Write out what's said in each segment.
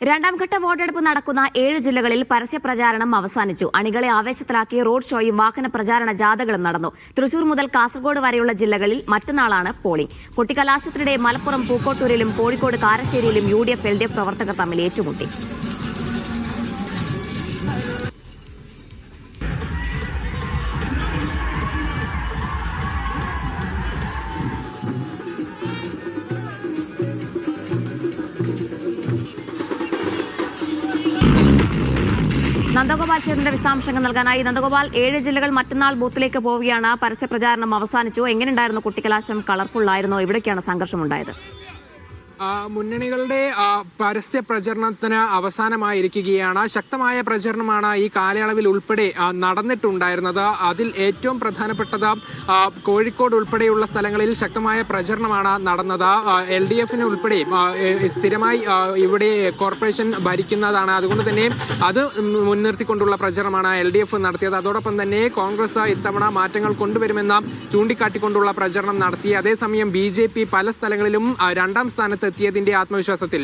രണ്ടാംഘട്ട വോട്ടെടുപ്പ് നടക്കുന്ന 7 ജില്ലകളിൽ പരസ്യപ്രചാരണം അവസാനിച്ചു. അണികളെ ആവേശത്തിലാക്കി റോഡ് ഷോയും വാഹന പ്രചാരണ ജാഥകളും നടന്നു. തൃശൂർ മുതൽ കാസർഗോഡ് വരെയുള്ള ജില്ലകളിൽ മറ്റന്നാളാണ് പോളിംഗ്. കൊട്ടിക്കലാശത്തിനിടെ മലപ്പുറം പൂക്കോട്ടൂരിലും കോഴിക്കോട് കാരശ്ശേരിയിലും UDF LDF പ്രവർത്തകർ തമ്മിൽ ഏറ്റുമുട്ടി. നന്ദഗോപാൽ ചേട്ടന്റെ വിശദാംശങ്ങൾ നൽകാനായി. നന്ദഗോപാൽ, 7 ജില്ലകൾ മറ്റന്നാൾ ബൂത്തിലേക്ക് പോവുകയാണ്. പരസ്യപ്രചാരണം അവസാനിച്ചു. എങ്ങനെയുണ്ടായിരുന്നു കൊട്ടിക്കലാശം? കളർഫുൾ ആയിരുന്നോ? എവിടേക്കാണ് സംഘർഷമുണ്ടായത്? മുന്നണികളുടെ പരസ്യ പ്രചരണത്തിന് അവസാനമായിരിക്കുകയാണ്. ശക്തമായ പ്രചരണമാണ് ഈ കാലയളവിൽ ഉൾപ്പെടെ നടന്നിട്ടുണ്ടായിരുന്നത്. അതിൽ ഏറ്റവും പ്രധാനപ്പെട്ടത് കോഴിക്കോട് ഉൾപ്പെടെയുള്ള സ്ഥലങ്ങളിൽ ശക്തമായ പ്രചരണമാണ് നടന്നത്. LDF ഉൾപ്പെടെ സ്ഥിരമായി ഇവിടെ കോർപ്പറേഷൻ ഭരിക്കുന്നതാണ്. അതുകൊണ്ട് തന്നെ അത് മുൻനിർത്തിക്കൊണ്ടുള്ള പ്രചരണമാണ് LDF നടത്തിയത്. അതോടൊപ്പം തന്നെ കോൺഗ്രസ് ഇത്തവണ മാറ്റങ്ങൾ കൊണ്ടുവരുമെന്ന് ചൂണ്ടിക്കാട്ടിക്കൊണ്ടുള്ള പ്രചരണം നടത്തി. അതേസമയം BJP പല സ്ഥലങ്ങളിലും രണ്ടാം സ്ഥാനത്ത് എത്തിയതിന്റെ ആത്മവിശ്വാസത്തിൽ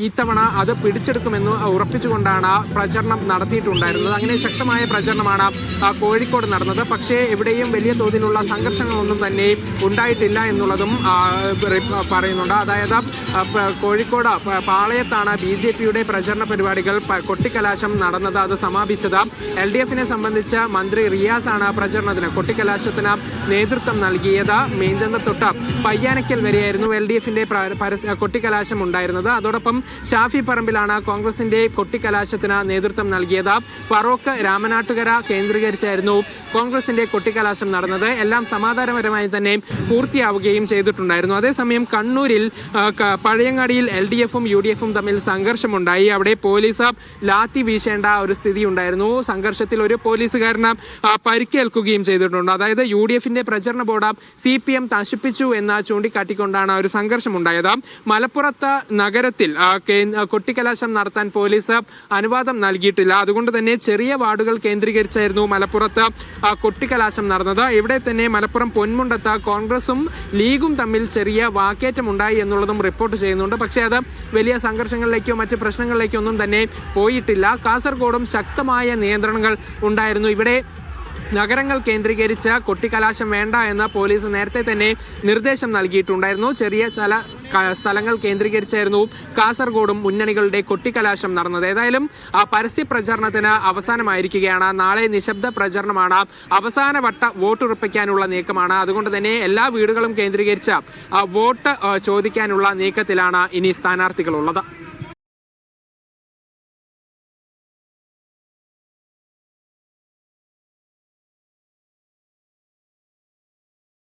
ഇത്തവണ അത് പിടിച്ചെടുക്കുമെന്ന് ഉറപ്പിച്ചുകൊണ്ടാണ് പ്രചരണം നടത്തിയിട്ടുണ്ടായിരുന്നത്. അങ്ങനെ ശക്തമായ പ്രചരണമാണ് കോഴിക്കോട് നടന്നത്. പക്ഷേ എവിടെയും വലിയ തോതിലുള്ള സംഘർഷങ്ങളൊന്നും തന്നെ ഉണ്ടായിട്ടില്ല എന്നുള്ളതും പറയുന്നുണ്ട്. അതായത് കോഴിക്കോട് പാളയത്താണ് BJPയുടെ പ്രചരണ പരിപാടികൾ കൊട്ടിക്കലാശം നടന്നത്. അത് സമാപിച്ചത്. LDFനെ സംബന്ധിച്ച് മന്ത്രി റിയാസ് ആണ് പ്രചരണത്തിന് കൊട്ടിക്കലാശത്തിന് നേതൃത്വം നൽകിയത്. മീഞ്ചന്ത തൊട്ട് പയ്യാനക്കൽ വരെയായിരുന്നു LDFന്റെ കൊട്ടിക്കലാശം ഉണ്ടായിരുന്നത്. അതോടൊപ്പം ഷാഫി പറമ്പിലാണ് കോൺഗ്രസിന്റെ കൊട്ടിക്കലാശത്തിന് നേതൃത്വം നൽകിയത്. ഫറോക്ക് രാമനാട്ടുകര കേന്ദ്രീകരിച്ചായിരുന്നു കോൺഗ്രസിന്റെ കൊട്ടിക്കലാശം നടന്നത്. എല്ലാം സമാധാനപരമായി തന്നെ പൂർത്തിയാവുകയും ചെയ്തിട്ടുണ്ടായിരുന്നു. അതേസമയം കണ്ണൂരിൽ പഴയങ്ങാടിയിൽ LDFും UDFും തമ്മിൽ സംഘർഷമുണ്ടായി. അവിടെ പോലീസ് ലാത്തി വീശേണ്ട ഒരു സ്ഥിതി ഉണ്ടായിരുന്നു. സംഘർഷത്തിൽ ഒരു പോലീസുകാരന് പരിക്കേൽക്കുകയും ചെയ്തിട്ടുണ്ട്. അതായത് UDFന്റെ പ്രചരണ ബോർഡ് CPM നശിപ്പിച്ചു എന്ന് ചൂണ്ടിക്കാട്ടിക്കൊണ്ടാണ് ഒരു സംഘർഷമുണ്ടായത്. മലപ്പുറത്ത് നഗരത്തിൽ കൊട്ടിക്കലാശം നടത്താൻ പോലീസ് അനുവാദം നൽകിയിട്ടില്ല. അതുകൊണ്ട് തന്നെ ചെറിയ വാർഡുകൾ കേന്ദ്രീകരിച്ചായിരുന്നു മലപ്പുറത്ത് കൊട്ടിക്കലാശം നടന്നത്. ഇവിടെ തന്നെ മലപ്പുറം പൊന്മുണ്ടത്ത് കോൺഗ്രസും ലീഗും തമ്മിൽ ചെറിയ വാക്കേറ്റമുണ്ടായി എന്നുള്ളതും റിപ്പോർട്ട് ചെയ്യുന്നുണ്ട്. പക്ഷേ അത് വലിയ സംഘർഷങ്ങളിലേക്കോ മറ്റ് പ്രശ്നങ്ങളിലേക്കോ ഒന്നും തന്നെ പോയിട്ടില്ല. കാസർഗോഡും ശക്തമായ നിയന്ത്രണങ്ങൾ ഉണ്ടായിരുന്നു. ഇവിടെ നഗരങ്ങൾ കേന്ദ്രീകരിച്ച് കൊട്ടിക്കലാശം വേണ്ട എന്ന് പോലീസ് നേരത്തെ തന്നെ നിർദ്ദേശം നൽകിയിട്ടുണ്ടായിരുന്നു. ചെറിയ സ്ഥലങ്ങൾ കേന്ദ്രീകരിച്ചായിരുന്നു കാസർഗോഡും മുന്നണികളുടെ കൊട്ടിക്കലാശം നടന്നത്. ഏതായാലും പരസ്യ പ്രചരണത്തിന് അവസാനമായിരിക്കുകയാണ്. നാളെ നിശബ്ദ പ്രചരണമാണ്. അവസാനവട്ട വോട്ടുറപ്പിക്കാനുള്ള നീക്കമാണ്. അതുകൊണ്ട് തന്നെ എല്ലാ വീടുകളും കേന്ദ്രീകരിച്ച് വോട്ട് ചോദിക്കാനുള്ള നീക്കത്തിലാണ് ഇനി സ്ഥാനാർത്ഥികളുള്ളത്.